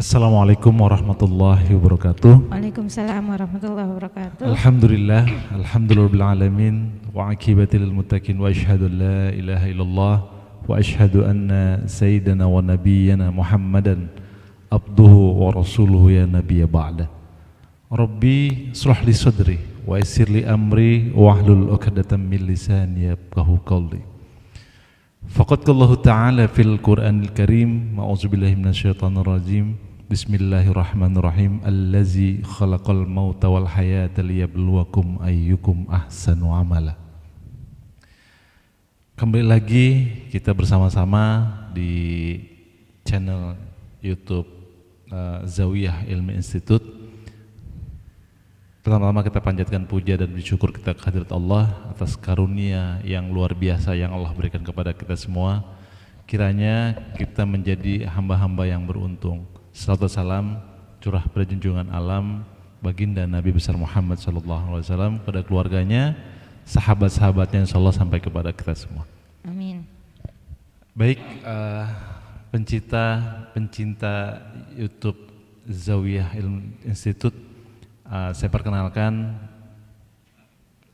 Assalamualaikum warahmatullahi wabarakatuh. Waalaikumsalam warahmatullahi wabarakatuh. Alhamdulillahirabbil alamin wa aqibatil muttaqin wa asyhadu an la ilaha illallah wa asyhadu anna sayyidana wa nabiyyana Muhammadan abduhu wa rasuluhu ya nabiyya ba'da. Rabbi shrah li sadri wa yassir li amri wa hlul 'uqdatam min lisani yafqahu qawli. Faqad qallahu ta'ala fil Qur'anil Karim, ma'udzubillahi minasyaitonir rajim. Bismillahirrahmanirrahim. Allazi khalaqal mauta wal hayata liyabluwakum ayyukum ahsanu amala. Kembali lagi kita bersama-sama di channel YouTube Zawiyah Ilmi Institute. Pertama-tama kita panjatkan puja dan bersyukur kita kehadirat Allah atas karunia yang luar biasa yang Allah berikan kepada kita semua. Kiranya kita menjadi hamba-hamba yang beruntung. Salawat salam curah pada junjungan alam baginda Nabi besar Muhammad SAW, pada keluarganya, sahabat-sahabatnya, insyaallah sampai kepada kita semua. Amin. Baik, pencinta YouTube Zawiyah Ilmu Institute, saya perkenalkan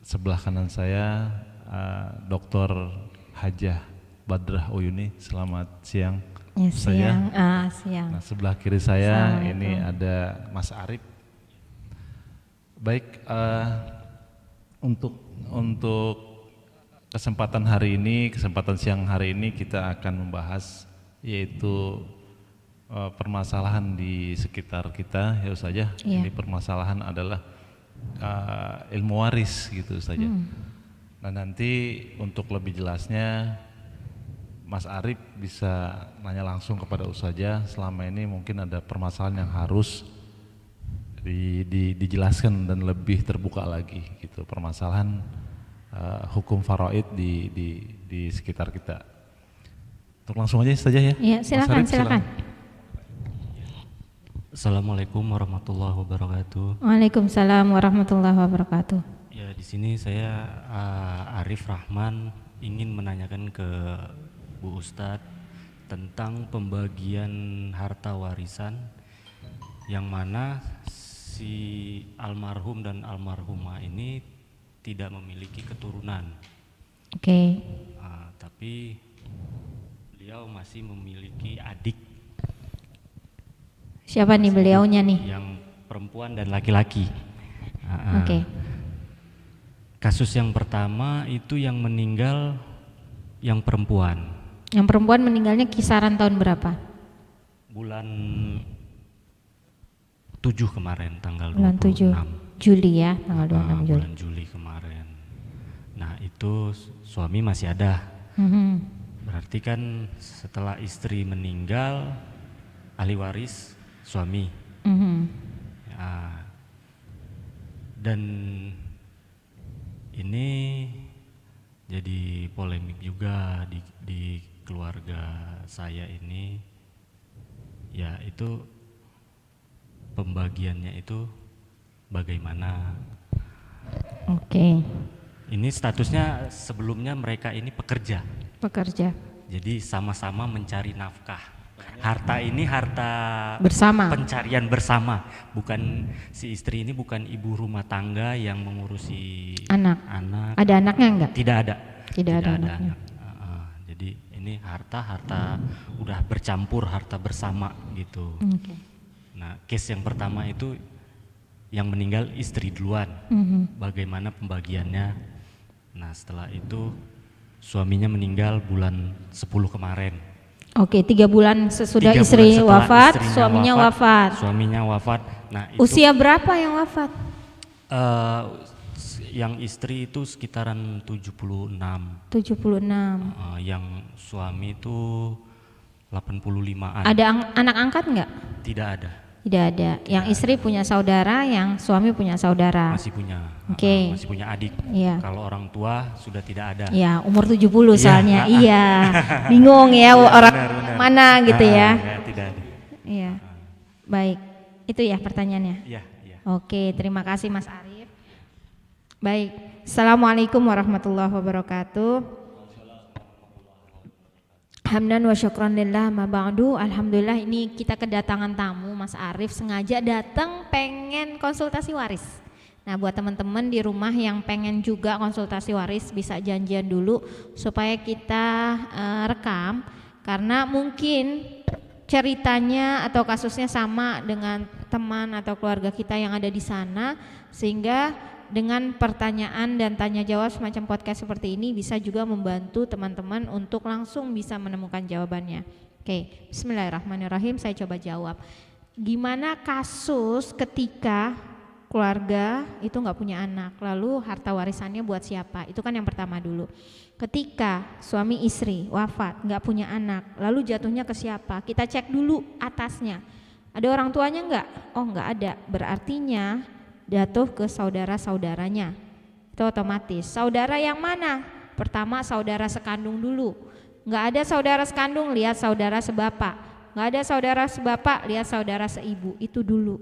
sebelah kanan saya Dr. Hajah Badrah Uyuni. Selamat siang. Ya, siang. Nah, sebelah kiri saya ini ada Mas Arif. Baik, untuk kesempatan siang hari ini kita akan membahas yaitu permasalahan di sekitar kita ya Ustaz ya. Ini permasalahan adalah ilmu waris gitu saja. Nah, nanti untuk lebih jelasnya Mas Arif bisa nanya langsung kepada Ustazah. Selama ini mungkin ada permasalahan yang harus dijelaskan dan lebih terbuka lagi gitu, permasalahan hukum faraid di sekitar kita. Untuk langsung aja Ustazah ya. Iya, silakan. Assalamualaikum warahmatullahi wabarakatuh. Waalaikumsalam warahmatullahi wabarakatuh. Ya, di sini saya Arif Rahman ingin menanyakan ke Bu Ustadz tentang pembagian harta warisan yang mana si almarhum dan almarhumah ini tidak memiliki keturunan. Oke. Tapi beliau masih memiliki adik. Siapa nih beliaunya nih? Yang perempuan dan laki-laki. Oke. Kasus yang pertama itu yang meninggal yang perempuan. Yang perempuan meninggalnya kisaran tahun berapa? Bulan 7 kemarin, tanggal bulan 26. 7 Juli ya, tanggal 26 Juli. Bulan Juli kemarin. Nah, itu suami masih ada. Berarti kan setelah istri meninggal, ahli waris suami. Ya, dan ini jadi polemik juga di keluarga saya ini, ya itu pembagiannya itu bagaimana? Oke. Ini statusnya sebelumnya mereka ini pekerja. Jadi sama-sama mencari nafkah. Harta ini harta bersama. Pencarian bersama. Bukan si istri ini bukan ibu rumah tangga yang mengurusi anak. Ada anaknya enggak? Tidak ada. Tidak ada anaknya. Jadi ini harta udah bercampur, harta bersama gitu. Nah, case yang pertama itu yang meninggal istri duluan. Bagaimana pembagiannya? Nah, setelah itu suaminya meninggal bulan 10 kemarin. Oke, 3 bulan sesudah istri wafat, suaminya wafat. Nah, itu, usia berapa yang wafat? Yang istri itu sekitaran 76. Yang suami itu 85-an. Ada anak angkat enggak? Tidak ada. Yang istri punya saudara, yang suami punya saudara. Masih punya. Oke. Masih punya adik. Iya. Kalau orang tua sudah tidak ada. Iya, umur 70 soalnya. Iya. Bingung ya orang benar. mana gitu ya. Tidak ada. Iya. Baik. Itu ya pertanyaannya. Iya. Oke, terima kasih Mas Arif. Baik. Assalamualaikum warahmatullahi wabarakatuh. Hamdan wa syukran lillah ma ba'du. Alhamdulillah ini kita kedatangan tamu Mas Arif sengaja datang pengen konsultasi waris. Nah buat teman-teman di rumah yang pengen juga konsultasi waris bisa janjian dulu supaya kita rekam, karena mungkin ceritanya atau kasusnya sama dengan teman atau keluarga kita yang ada di sana, sehingga dengan pertanyaan dan tanya jawab semacam podcast seperti ini bisa juga membantu teman-teman untuk langsung bisa menemukan jawabannya. Oke, bismillahirrahmanirrahim, saya coba jawab. Gimana kasus ketika keluarga itu nggak punya anak, lalu harta warisannya buat siapa? Itu kan yang pertama dulu. Ketika suami istri wafat nggak punya anak, lalu jatuhnya ke siapa? Kita cek dulu atasnya. Ada orang tuanya nggak? Oh nggak ada, berartinya jatuh ke saudara-saudaranya. Itu otomatis. Saudara yang mana? Pertama saudara sekandung dulu. Nggak ada saudara sekandung, lihat saudara sebapak. Nggak ada saudara sebapak, lihat saudara seibu. Itu dulu.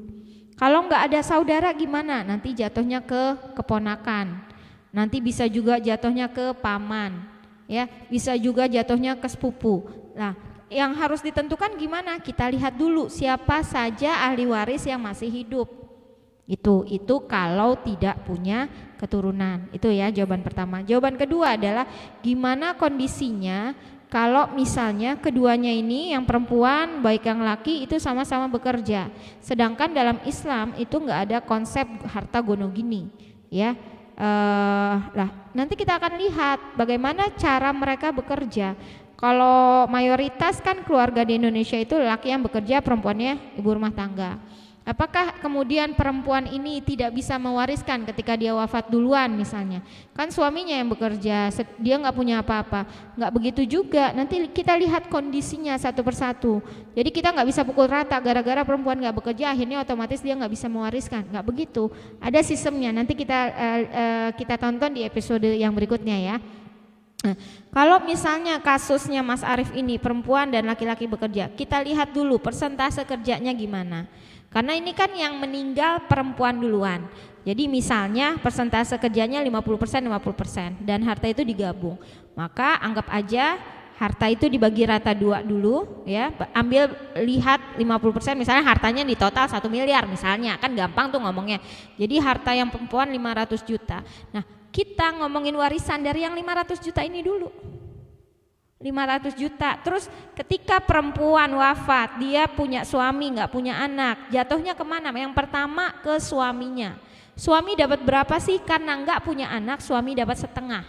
Kalau nggak ada saudara gimana? Nanti jatuhnya ke keponakan. Nanti bisa juga jatuhnya ke paman. Ya, bisa juga jatuhnya ke sepupu. Nah, yang harus ditentukan gimana? Kita lihat dulu siapa saja ahli waris yang masih hidup. Itu kalau tidak punya keturunan. Itu ya jawaban pertama. Jawaban kedua adalah gimana kondisinya kalau misalnya keduanya ini, yang perempuan baik yang laki itu sama-sama bekerja. Sedangkan dalam Islam itu enggak ada konsep harta gono gini, ya. Nanti kita akan lihat bagaimana cara mereka bekerja. Kalau mayoritas kan keluarga di Indonesia itu laki yang bekerja, perempuannya ibu rumah tangga. Apakah kemudian perempuan ini tidak bisa mewariskan ketika dia wafat duluan misalnya? Kan suaminya yang bekerja, dia nggak punya apa-apa. Nggak begitu juga, nanti kita lihat kondisinya satu persatu. Jadi kita nggak bisa pukul rata gara-gara perempuan nggak bekerja akhirnya otomatis dia nggak bisa mewariskan. Nggak begitu, ada sistemnya. Nanti kita tonton di episode yang berikutnya ya. Nah, kalau misalnya kasusnya Mas Arif ini perempuan dan laki-laki bekerja, kita lihat dulu persentase kerjanya gimana. Karena ini kan yang meninggal perempuan duluan. Jadi misalnya persentase kerjanya 50% dan harta itu digabung. Maka anggap aja harta itu dibagi rata 2 dulu ya. Ambil lihat 50% misalnya hartanya di total 1 miliar misalnya. Kan gampang tuh ngomongnya. Jadi harta yang perempuan 500 juta. Nah, kita ngomongin warisan dari yang 500 juta ini dulu. 500 juta. Terus ketika perempuan wafat, dia punya suami nggak punya anak, jatuhnya kemana? Yang pertama ke suaminya. Suami dapat berapa sih? Karena nggak punya anak, suami dapat setengah.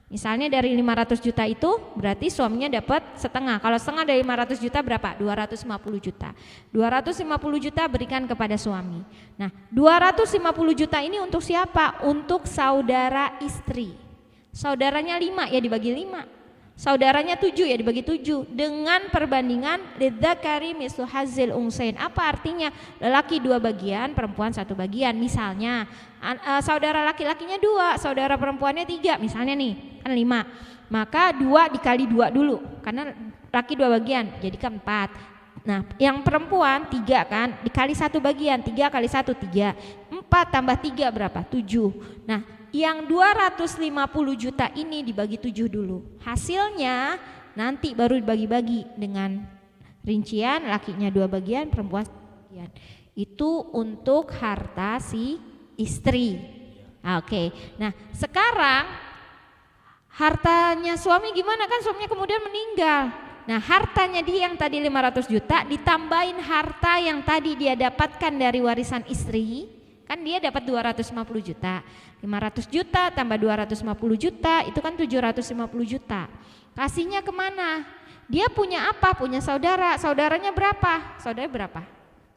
Misalnya dari 500 juta itu berarti suaminya dapat setengah. Kalau setengah dari 500 juta berapa? 250 juta. 250 juta berikan kepada suami. Nah 250 juta ini untuk siapa? Untuk saudara istri. Saudaranya 5 ya dibagi 5. Saudaranya 7 ya dibagi 7 dengan perbandingan lidzakari mislu hazzil unsain. Apa artinya? Lelaki 2 bagian, perempuan 1 bagian. Misalnya saudara laki-lakinya 2, saudara perempuannya 3 misalnya nih, kan 5. Maka 2 dikali 2 dulu karena laki 2 bagian, jadi kan 4. Nah, yang perempuan 3 kan, dikali 1 bagian, 3 kali 1 3. 4 tambah 3 berapa? 7. Nah, yang 250 juta ini dibagi 7 dulu. Hasilnya nanti baru dibagi-bagi dengan rincian lakinya 2 bagian, perempuan 1 bagian. Itu untuk harta si istri. Oke. Nah, sekarang hartanya suami gimana? Kan suaminya kemudian meninggal. Nah, hartanya dia yang tadi 500 juta ditambahin harta yang tadi dia dapatkan dari warisan istri. Kan dia dapat 250 juta. 500 juta tambah 250 juta itu kan 750 juta. Kasihnya kemana? Dia punya apa? Punya saudara. Saudaranya berapa? Saudara berapa?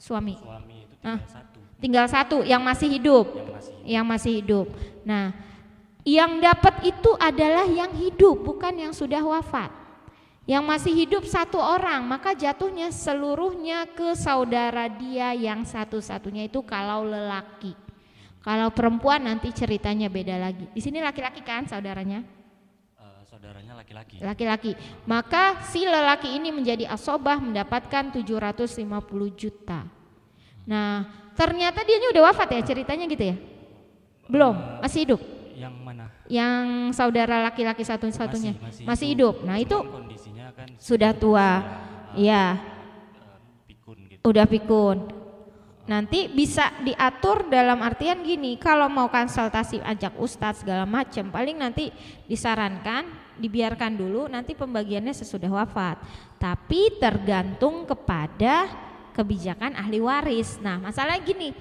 Suami. Suami itu tinggal 1. Tinggal 1 yang masih hidup. Yang masih hidup. Nah, yang dapat itu adalah yang hidup, bukan yang sudah wafat. Yang masih hidup 1 orang, maka jatuhnya seluruhnya ke saudara dia yang satu-satunya itu kalau lelaki. Kalau perempuan nanti ceritanya beda lagi. Di sini laki-laki kan saudaranya? Saudaranya laki-laki. Laki-laki. Maka si lelaki ini menjadi asobah mendapatkan 750 juta. Nah, ternyata dia udah wafat ya ceritanya gitu ya? Belum, masih hidup. Yang mana? Yang saudara laki-laki satu-satunya masih hidup. Nah, itu kondisinya kan Sudah tua. Iya. pikun gitu. Udah pikun. Nanti bisa diatur dalam artian gini, kalau mau konsultasi ajak ustadz segala macam, paling nanti disarankan dibiarkan dulu, nanti pembagiannya sesudah wafat. Tapi tergantung kepada kebijakan ahli waris. Nah, masalahnya gini,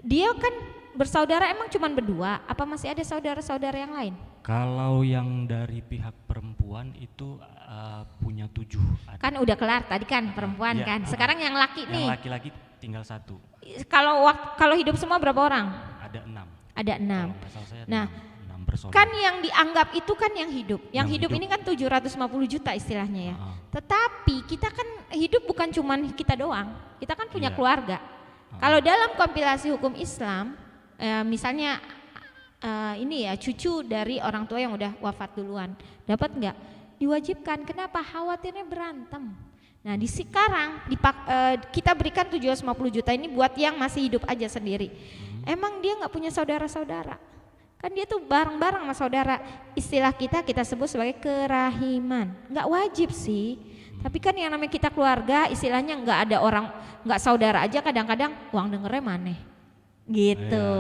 dia kan bersaudara emang cuma berdua, apa masih ada saudara-saudara yang lain? Kalau yang dari pihak perempuan itu punya 7 adik. Kan udah kelar tadi kan perempuan Iya. kan. Sekarang yang laki Yang nih. laki-laki tinggal 1. Kalau hidup semua berapa orang? Ada 6. Ada 6. Kalau nggak salah saya Nah, 6 bersaudara. kan yang dianggap itu kan yang hidup. Yang Yang hidup hidup. ini kan 750 juta istilahnya ya. Ah. Tetapi kita kan hidup bukan cuman kita doang. Kita kan punya Iya. keluarga. Kalau dalam kompilasi hukum Islam, misalnya ini ya cucu dari orang tua yang udah wafat duluan, dapat nggak? Diwajibkan. Kenapa? Khawatirnya berantem. Nah di sekarang kita berikan 750 juta ini buat yang masih hidup aja sendiri. Emang dia nggak punya saudara-saudara? Kan dia tuh bareng-bareng sama saudara. Istilah kita sebut sebagai kerahiman. Nggak wajib sih. Tapi kan yang namanya kita keluarga, istilahnya nggak ada orang, nggak saudara aja kadang-kadang uang dengernya mana? Gitu.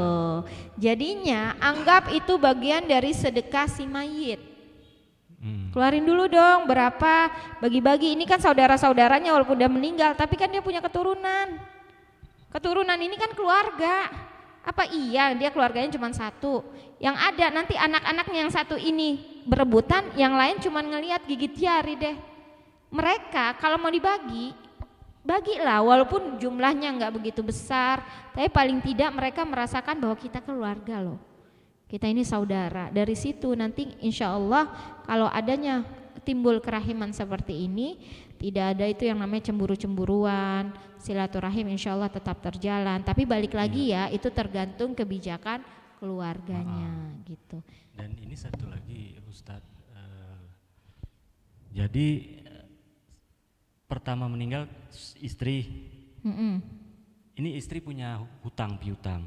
Jadinya anggap itu bagian dari sedekah si mayit. Keluarin dulu dong berapa, bagi-bagi. Ini kan saudara-saudaranya walaupun udah meninggal, tapi kan dia punya keturunan. Keturunan ini kan keluarga. Apa iya dia keluarganya cuma 1? Yang ada nanti anak-anaknya yang 1 ini berebutan, yang lain cuma ngelihat gigit jari deh. Mereka kalau mau dibagi, bagilah walaupun jumlahnya nggak begitu besar, tapi paling tidak mereka merasakan bahwa kita keluarga loh. Kita ini saudara. Dari situ nanti insya Allah kalau adanya timbul kerahiman seperti ini, tidak ada itu yang namanya cemburu-cemburuan, silaturahim insya Allah tetap terjalan. Tapi balik lagi ya, itu tergantung kebijakan keluarganya gitu. Dan ini satu lagi Ustadz, jadi pertama meninggal istri, ini istri punya hutang piutang,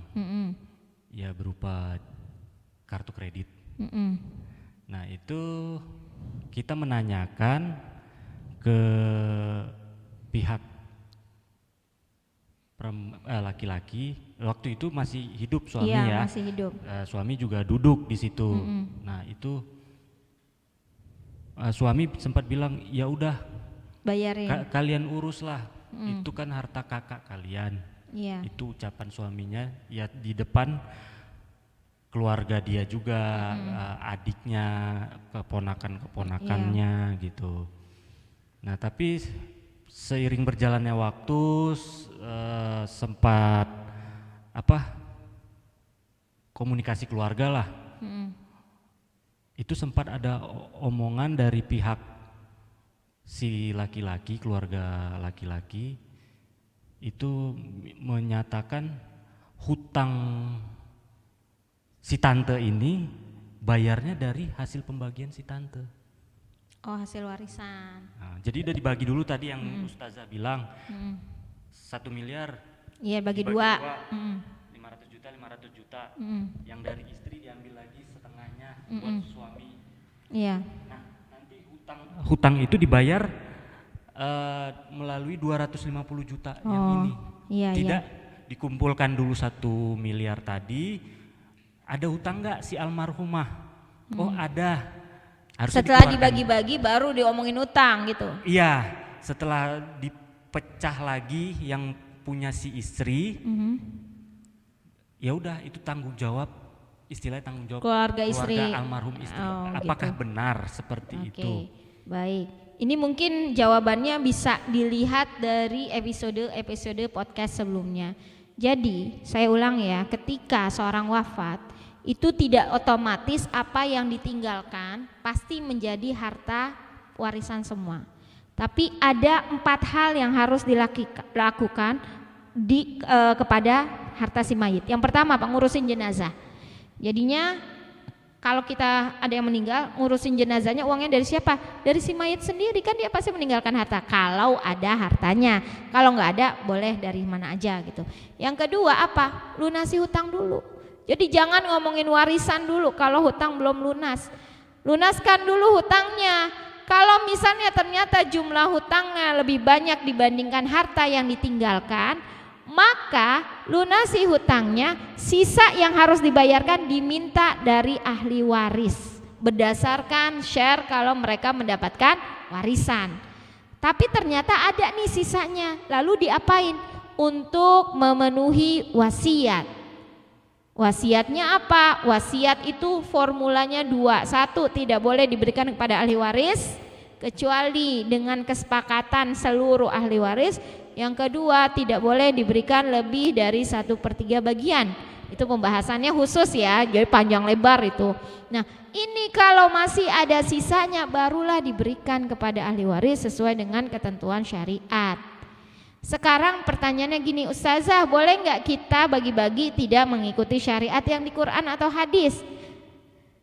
ya berupa kartu kredit. Nah itu kita menanyakan ke pihak laki-laki, waktu itu masih hidup suami Iya, ya, masih hidup. Suami juga duduk di situ. Nah itu suami sempat bilang ya udah Bayarin. kalian uruslah, itu kan harta kakak kalian. Iya. Itu ucapan suaminya ya di depan keluarga dia juga, adiknya, keponakan-keponakannya gitu. Nah tapi seiring berjalannya waktu sempat komunikasi keluarga lah. Itu sempat ada omongan dari pihak si laki-laki, keluarga laki-laki itu menyatakan hutang si tante ini bayarnya dari hasil pembagian si tante. Oh hasil warisan. Nah, jadi udah dibagi dulu tadi yang Ustazah bilang 1 miliar. Iya bagi dibagi 2. 500 juta. Yang dari istri diambil lagi setengahnya buat suami. Iya. Nah nanti hutang itu dibayar melalui 250 juta yang ini. Iya, Tidak dikumpulkan dulu 1 miliar tadi. Ada hutang nggak si almarhumah? Oh ada. Harusnya Setelah dikeluarkan. dibagi-bagi baru diomongin utang gitu. Iya, setelah dipecah lagi yang punya si istri, ya udah itu tanggung jawab, istilahnya tanggung jawab Keluarga istri. almarhum istri. Oh, Apakah gitu. benar seperti itu? Oke, baik. Ini mungkin jawabannya bisa dilihat dari episode podcast sebelumnya. Jadi, saya ulang ya, ketika seorang wafat, itu tidak otomatis apa yang ditinggalkan pasti menjadi harta warisan semua. Tapi ada 4 hal yang harus dilakukan kepada harta si mayit. Yang pertama, ngurusin jenazah. Jadinya kalau kita ada yang meninggal, ngurusin jenazahnya uangnya dari siapa? Dari si mayit sendiri, kan dia pasti meninggalkan harta. Kalau ada hartanya, kalau nggak ada boleh dari mana aja gitu. Yang kedua apa? Lunasi hutang dulu. Jadi jangan ngomongin warisan dulu kalau hutang belum lunas. Lunaskan dulu hutangnya. kalau misalnya ternyata jumlah hutangnya lebih banyak dibandingkan harta yang ditinggalkan, maka lunasi hutangnya, sisa yang harus dibayarkan diminta dari ahli waris berdasarkan share kalau mereka mendapatkan warisan. Tapi ternyata ada nih sisanya, lalu diapain? Untuk memenuhi wasiat. Wasiatnya apa? Wasiat itu formulanya 2. 1, tidak boleh diberikan kepada ahli waris kecuali dengan kesepakatan seluruh ahli waris. Yang kedua, tidak boleh diberikan lebih dari 1/3 bagian. Itu pembahasannya khusus ya, jadi panjang lebar itu. Nah, ini kalau masih ada sisanya barulah diberikan kepada ahli waris sesuai dengan ketentuan syariat. Sekarang pertanyaannya gini, Ustazah, boleh nggak kita bagi-bagi tidak mengikuti syariat yang di Quran atau hadis?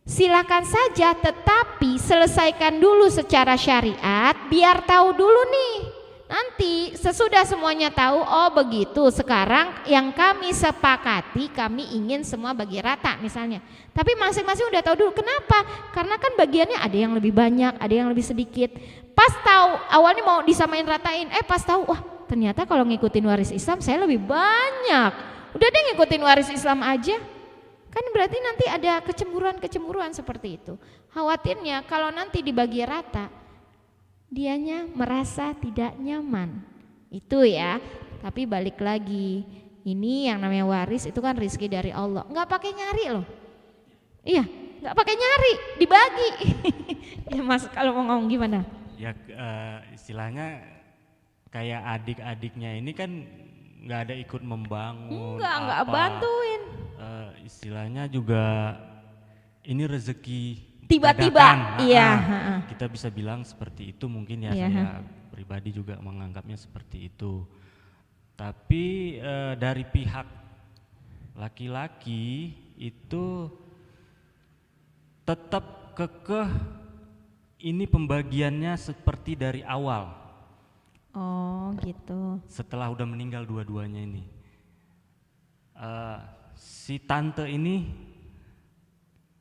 Silakan saja, tetapi selesaikan dulu secara syariat biar tahu dulu nih. Nanti sesudah semuanya tahu, oh begitu, sekarang yang kami sepakati kami ingin semua bagi rata misalnya. Tapi masing-masing udah tahu dulu, kenapa? Karena kan bagiannya ada yang lebih banyak, ada yang lebih sedikit. Pas tahu, awalnya mau disamain ratain, pas tahu, wah ternyata kalau ngikutin waris Islam saya lebih banyak. Udah deh ngikutin waris Islam aja. Kan berarti nanti ada kecemburuan-kecemburuan seperti itu. Khawatirnya kalau nanti dibagi rata, dianya merasa tidak nyaman. Itu ya. Tapi balik lagi, ini yang namanya waris itu kan rezeki dari Allah. Enggak pakai nyari loh. Iya, enggak pakai nyari, dibagi. Ya Mas, kalau mau ngomong gimana? Ya istilahnya kayak adik-adiknya ini kan nggak ada ikut membangun. Enggak bantuin. Istilahnya juga ini rezeki tiba-tiba. dadakan. Iya. Kita bisa bilang seperti itu mungkin ya, iya. Saya pribadi juga menganggapnya seperti itu. Tapi dari pihak laki-laki itu tetap kekeh ini pembagiannya seperti dari awal. Oh gitu. Setelah udah meninggal dua-duanya ini, si tante ini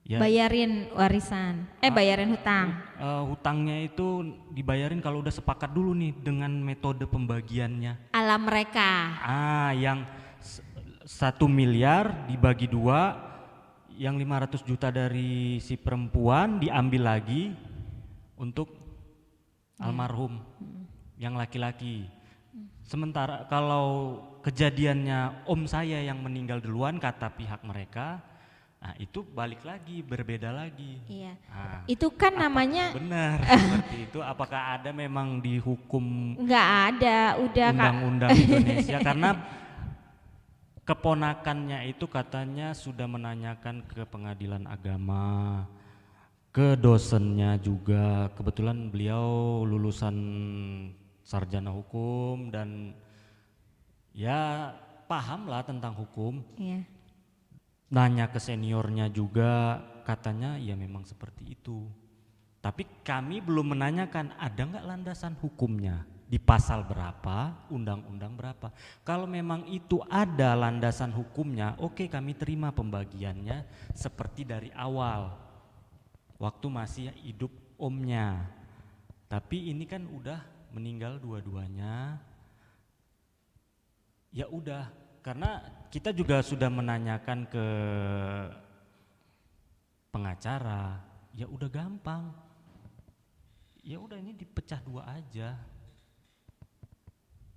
ya, bayarin warisan, bayarin hutang. Hutangnya itu dibayarin kalau udah sepakat dulu nih dengan metode pembagiannya. Ala mereka. Yang 1 miliar dibagi 2, yang 500 juta dari si perempuan diambil lagi untuk almarhum yang laki-laki. Sementara kalau kejadiannya om saya yang meninggal duluan kata pihak mereka, nah itu balik lagi, berbeda lagi. Iya. Itu kan namanya benar seperti itu. Apakah ada memang dihukum? Enggak ada, udah undang-undang Indonesia karena keponakannya itu katanya sudah menanyakan ke pengadilan agama, ke dosennya juga. Kebetulan beliau lulusan sarjana hukum dan ya paham lah tentang hukum. Iya. Nanya ke seniornya juga, katanya ya memang seperti itu. Tapi kami belum menanyakan ada nggak landasan hukumnya, di pasal berapa, undang-undang berapa. Kalau memang itu ada landasan hukumnya, oke, kami terima pembagiannya seperti dari awal, waktu masih hidup omnya. Tapi ini kan udah meninggal dua-duanya, ya udah, karena kita juga sudah menanyakan ke pengacara, ya udah gampang, ya udah ini dipecah 2 aja,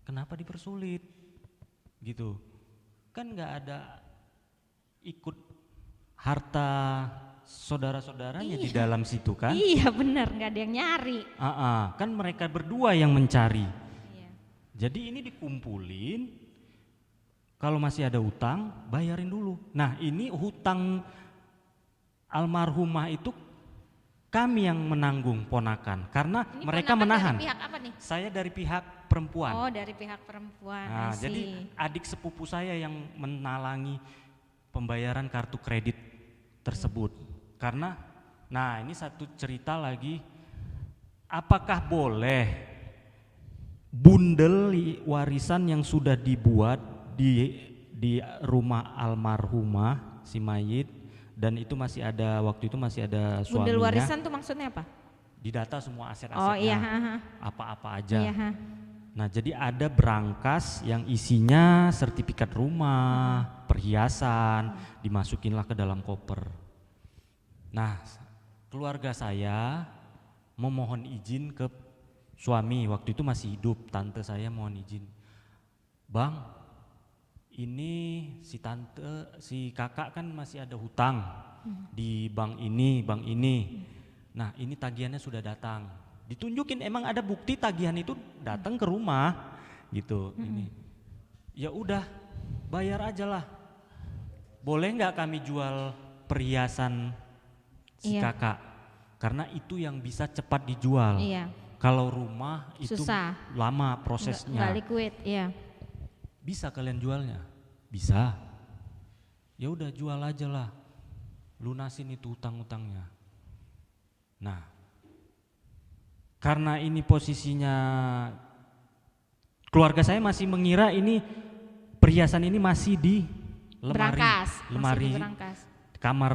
kenapa dipersulit gitu, kan nggak ada ikut harta saudara-saudaranya di dalam situ kan. Iya benar, nggak ada yang nyari. Kan mereka berdua yang mencari. Iya. Jadi ini dikumpulin, kalau masih ada hutang bayarin dulu. Nah ini hutang almarhumah itu kami yang menanggung, ponakan, karena ini mereka menahan. Dari pihak apa nih? Saya dari pihak perempuan. Oh, dari pihak perempuan. Nah, jadi adik sepupu saya yang menalangi pembayaran kartu kredit tersebut. Karena, nah ini satu cerita lagi, apakah boleh bundel warisan yang sudah dibuat di rumah almarhumah si mayit, dan itu masih ada, waktu itu masih ada suaminya. Bundel warisan tuh maksudnya apa? didata semua Oh aset-asetnya, iya, apa-apa aja. iya. Nah jadi ada berangkas yang isinya sertifikat rumah, perhiasan, dimasukinlah ke dalam koper. Nah keluarga saya memohon izin ke suami, waktu itu masih hidup, tante saya mohon izin, Bang, ini si kakak kan masih ada hutang di bank ini. Nah ini tagihannya sudah datang. Ditunjukin emang ada bukti tagihan itu datang ke rumah gitu. Ini ya udah bayar aja lah. Boleh nggak kami jual perhiasan si Iya. kakak? Karena itu yang bisa cepat dijual. Iya. Kalau rumah itu Susah. lama prosesnya. Nggak liquid, iya. Bisa kalian jualnya? Bisa. Ya udah jual aja lah. Lunasin itu utang-utangnya. Nah, karena ini posisinya keluarga saya masih mengira ini perhiasan ini masih di lemari, Berangkas, masih lemari di berangkas. kamar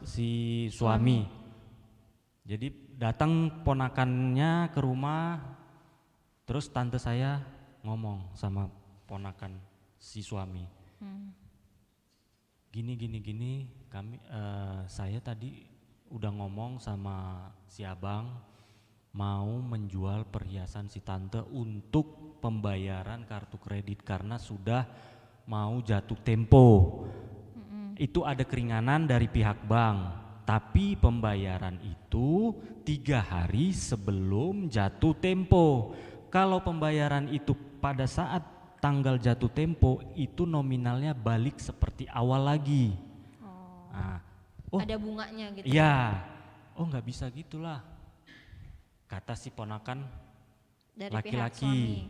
si suami. Jadi datang ponakannya ke rumah, terus tante saya ngomong sama ponakan si suami, gini, saya tadi udah ngomong sama si abang mau menjual perhiasan si tante untuk pembayaran kartu kredit karena sudah mau jatuh tempo. Itu ada keringanan dari pihak bank. Tapi pembayaran itu 3 hari sebelum jatuh tempo. Kalau pembayaran itu pada saat tanggal jatuh tempo itu nominalnya balik seperti awal lagi. Ada bunganya gitu. Iya. Oh nggak bisa gitulah. Kata si ponakan Dari pihak laki-laki. suami.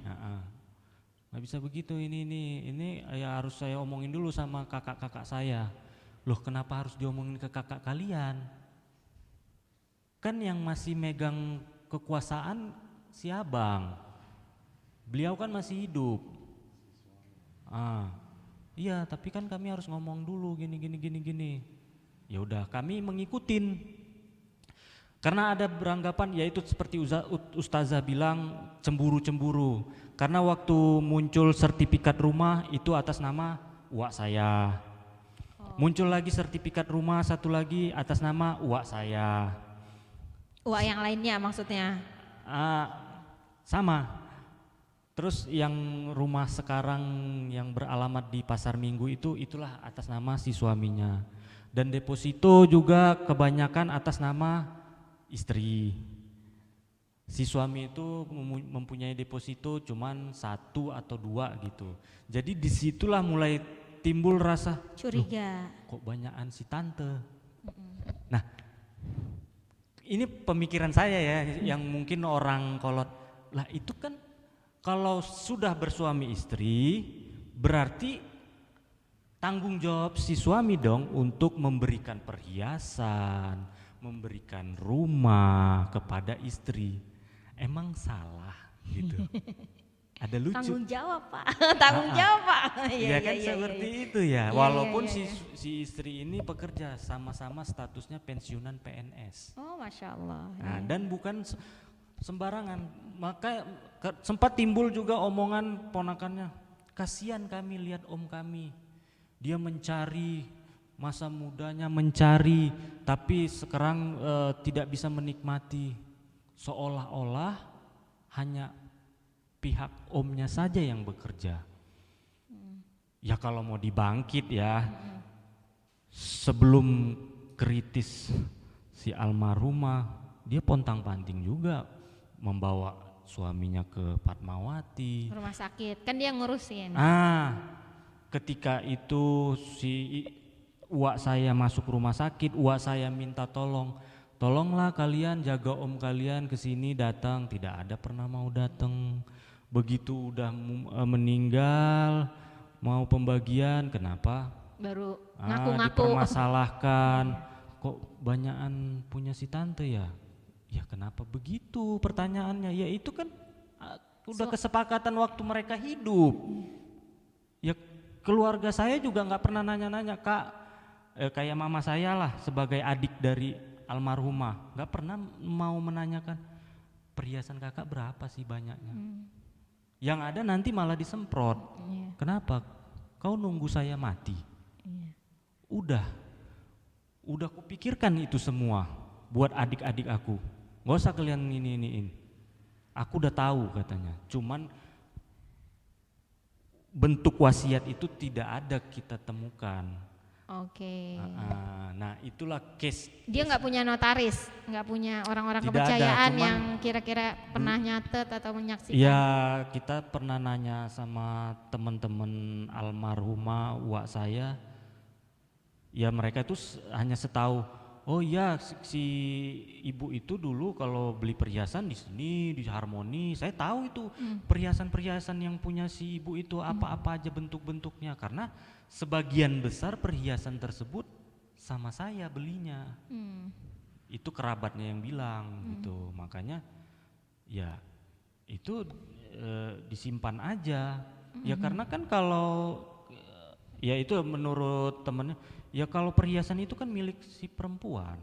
Nggak bisa begitu ini ya harus saya omongin dulu sama kakak-kakak saya. Loh kenapa harus diomongin ke kakak kalian? Kan yang masih megang kekuasaan si abang. Beliau kan masih hidup. Iya tapi kan kami harus ngomong dulu gini. Ya udah kami mengikutin. Karena ada beranggapan yaitu seperti Ustazah bilang cemburu. Karena waktu muncul sertifikat rumah itu atas nama uak saya. Muncul lagi sertifikat rumah satu lagi atas nama uak saya. Uang yang lainnya maksudnya. Sama. Terus yang rumah sekarang yang beralamat di Pasar Minggu itulah atas nama si suaminya. Dan deposito juga kebanyakan atas nama istri. Si suami itu mempunyai deposito cuman 1 atau 2 gitu. Jadi disitulah mulai timbul rasa Curiga. Kok banyakan si tante. Nah ini pemikiran saya ya yang mungkin orang kolot. Lah itu kan kalau sudah bersuami istri berarti tanggung jawab si suami dong untuk memberikan perhiasan, memberikan rumah kepada istri. Emang salah gitu. Ada lucu. Tanggung jawab Pak. Tanggung jawab Pak. Ya kan seperti itu ya. Iya, Walaupun iya. si istri ini pekerja sama-sama statusnya pensiunan PNS. Oh Masya Allah. Nah, dan bukan sembarangan. Maka sempat timbul juga omongan ponakannya. Kasihan kami lihat om kami. Dia mencari masa mudanya tapi sekarang tidak bisa menikmati. Seolah-olah hanya pihak omnya saja yang bekerja. Ya kalau mau dibangkit ya, sebelum kritis si almarhumah, dia pontang-panting juga membawa suaminya ke Fatmawati. Rumah sakit, kan dia ngurusin. Ketika itu si uak saya masuk rumah sakit, uak saya minta tolonglah kalian jaga om kalian kesini datang, tidak ada pernah mau datang. Begitu udah meninggal mau pembagian, kenapa Baru ngaku-ngaku. dipermasalahkan. Kok banyakan punya si tante ya? Ya kenapa begitu pertanyaannya? Ya itu kan udah kesepakatan waktu mereka hidup. Ya keluarga saya juga nggak pernah nanya-nanya, Kak, kayak mama saya lah sebagai adik dari almarhumah, nggak pernah mau menanyakan perhiasan kakak berapa sih banyaknya. Yang ada nanti malah disemprot. Kenapa? Kau nunggu saya mati. Udah kupikirkan itu semua buat adik-adik aku. Gak usah kalian ini. Aku udah tahu katanya. Cuman bentuk wasiat itu tidak ada kita temukan. Oke. Nah itulah case. Dia nggak punya notaris, nggak punya orang-orang Tidak kepercayaan ada, yang kira-kira pernah nyatet atau menyaksikan. Ya kita pernah nanya sama teman-teman almarhumah uak saya. Ya mereka itu hanya setahu, oh ya si ibu itu dulu kalau beli perhiasan di sini di Harmoni, saya tahu itu perhiasan-perhiasan yang punya si ibu itu apa-apa aja bentuk-bentuknya, karena sebagian besar perhiasan tersebut sama saya belinya. Itu kerabatnya yang bilang gitu, makanya ya itu disimpan aja. Ya karena kan kalau ya itu menurut temennya, ya kalau perhiasan itu kan milik si perempuan.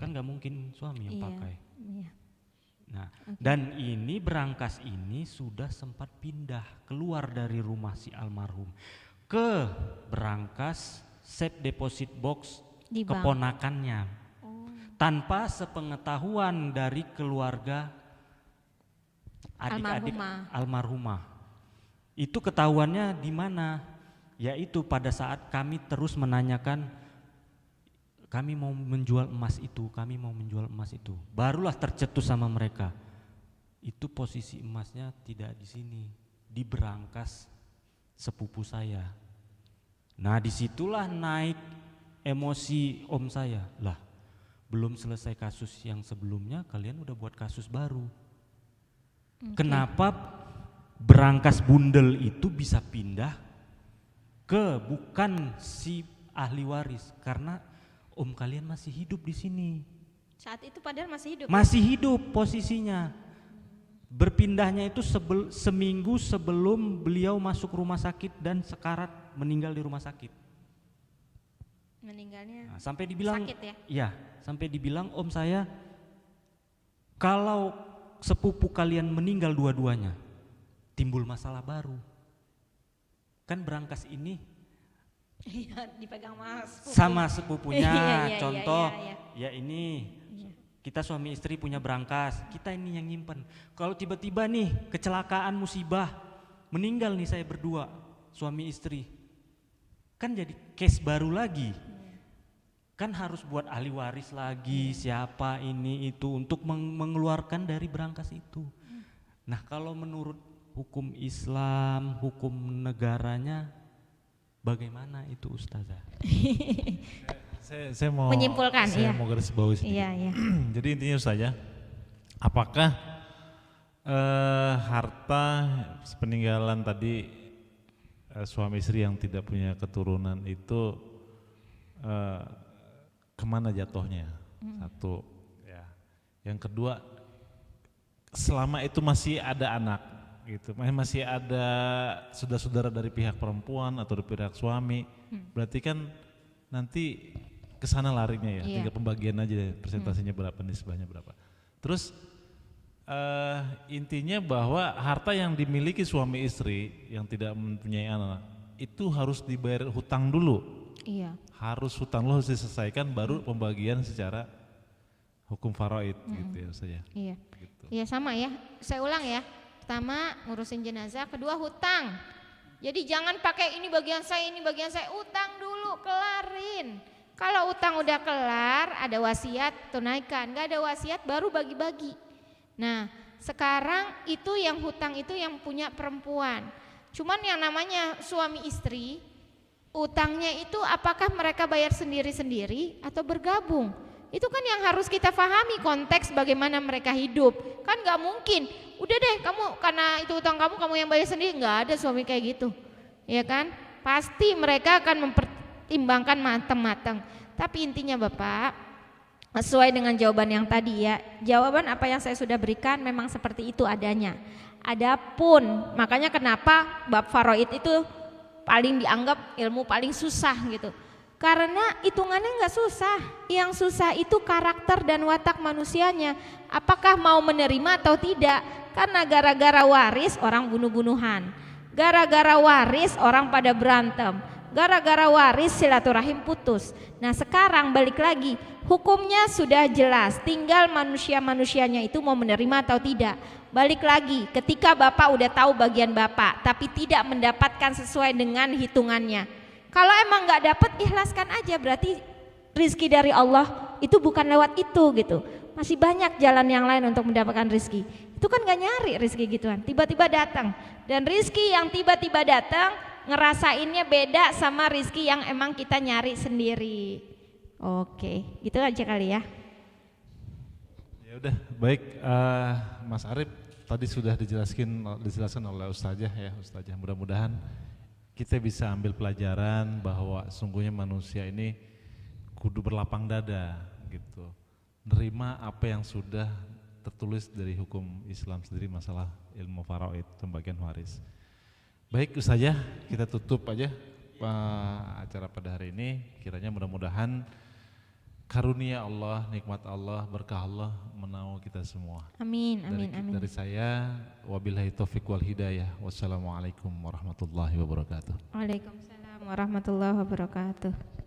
Kan nggak mungkin suami yang pakai. Nah, dan ini berangkas ini sudah sempat pindah keluar dari rumah si almarhum ke berangkas safe deposit box Di bank. keponakannya, tanpa sepengetahuan dari keluarga adik-adik almarhumah. Itu ketahuannya di mana? Yaitu pada saat kami terus menanyakan, kami mau menjual emas itu, kami mau menjual emas itu. Barulah tercetus sama mereka. Itu posisi emasnya tidak di sini, di berangkas sepupu saya. Nah disitulah naik emosi om saya. Lah belum selesai kasus yang sebelumnya, kalian udah buat kasus baru. Kenapa berangkas bundel itu bisa pindah ke bukan si ahli waris? Karena om kalian masih hidup di sini. Saat itu padahal masih hidup. Masih hidup posisinya. Berpindahnya itu seminggu sebelum beliau masuk rumah sakit dan sekarat meninggal di rumah sakit. Meninggalnya Sampai dibilang sakit ya? Iya, sampai dibilang om saya, kalau sepupu kalian meninggal dua-duanya, timbul masalah baru. Kan berangkas ini Iya, dipegang sama sepupunya. Iya, Contoh, iya. ya ini kita suami istri punya berangkas, kita ini yang nyimpen. Kalau tiba-tiba nih kecelakaan musibah, meninggal nih saya berdua, suami istri, kan jadi case baru lagi. Kan harus buat ahli waris lagi, siapa ini itu untuk mengeluarkan dari berangkas itu. Nah kalau menurut hukum Islam, hukum negaranya, bagaimana itu Ustazah? Saya mau menyimpulkan, saya iya. mau garis bawahi sedikit. Iya. Jadi intinya saja, apakah harta peninggalan tadi suami istri yang tidak punya keturunan itu kemana jatuhnya? Satu, ya. Yang kedua, selama itu masih ada anak, gitu, masih ada saudara-saudara dari pihak perempuan atau dari pihak suami, berarti kan nanti kesana larinya ya, tinggal pembagian aja persentasenya berapa, nisbahnya berapa. Terus intinya bahwa harta yang dimiliki suami istri yang tidak mempunyai anak itu harus dibayar hutang dulu. Iya. Harus hutang lo harus diselesaikan, baru pembagian secara hukum faraid gitu ya saja. Iya. Gitu. Iya sama ya. Saya ulang ya. Pertama ngurusin jenazah, kedua hutang. Jadi jangan pakai ini bagian saya, utang dulu, kelarin. Kalau utang udah kelar, ada wasiat, tunaikan. Gak ada wasiat, baru bagi-bagi. Nah, sekarang itu yang hutang itu yang punya perempuan. Cuman yang namanya suami istri, utangnya itu apakah mereka bayar sendiri-sendiri atau bergabung? Itu kan yang harus kita pahami konteks bagaimana mereka hidup. Kan gak mungkin, udah deh kamu karena itu utang kamu yang bayar sendiri. Gak ada suami kayak gitu, ya kan? Pasti mereka akan mempertimbangkan matang-matang. Tapi intinya Bapak, sesuai dengan jawaban yang tadi ya, jawaban apa yang saya sudah berikan memang seperti itu adanya. Adapun makanya kenapa bab faraid itu paling dianggap ilmu paling susah gitu. Karena hitungannya nggak susah, yang susah itu karakter dan watak manusianya. Apakah mau menerima atau tidak? Karena gara-gara waris orang bunuh-bunuhan, gara-gara waris orang pada berantem, gara-gara waris silaturahim putus. Nah sekarang balik lagi, hukumnya sudah jelas, tinggal manusia-manusianya itu mau menerima atau tidak. Balik lagi, ketika bapak udah tahu bagian bapak, tapi tidak mendapatkan sesuai dengan hitungannya. Kalau emang nggak dapat, ikhlaskan aja, berarti rizki dari Allah itu bukan lewat itu gitu. Masih banyak jalan yang lain untuk mendapatkan rizki. Itu kan nggak nyari rizki gituan, tiba-tiba datang. Dan rizki yang tiba-tiba datang ngerasainnya beda sama rizki yang emang kita nyari sendiri. Oke, gitu aja kali ya. Ya udah, baik Mas Arif, tadi sudah dijelaskan oleh Ustazah ya, Ustazah. Mudah-mudahan kita bisa ambil pelajaran bahwa sungguhnya manusia ini kudu berlapang dada gitu. Nerima apa yang sudah tertulis dari hukum Islam sendiri masalah ilmu faraid, pembagian waris. Baik Ustazah, kita tutup aja acara pada hari ini. Kiranya mudah-mudahan karunia Allah, nikmat Allah, berkah Allah menaungi kita semua. Amin, amin, amin. Dari saya, wabillahi taufiq wal hidayah. Wassalamualaikum warahmatullahi wabarakatuh. Waalaikumsalam warahmatullahi wabarakatuh.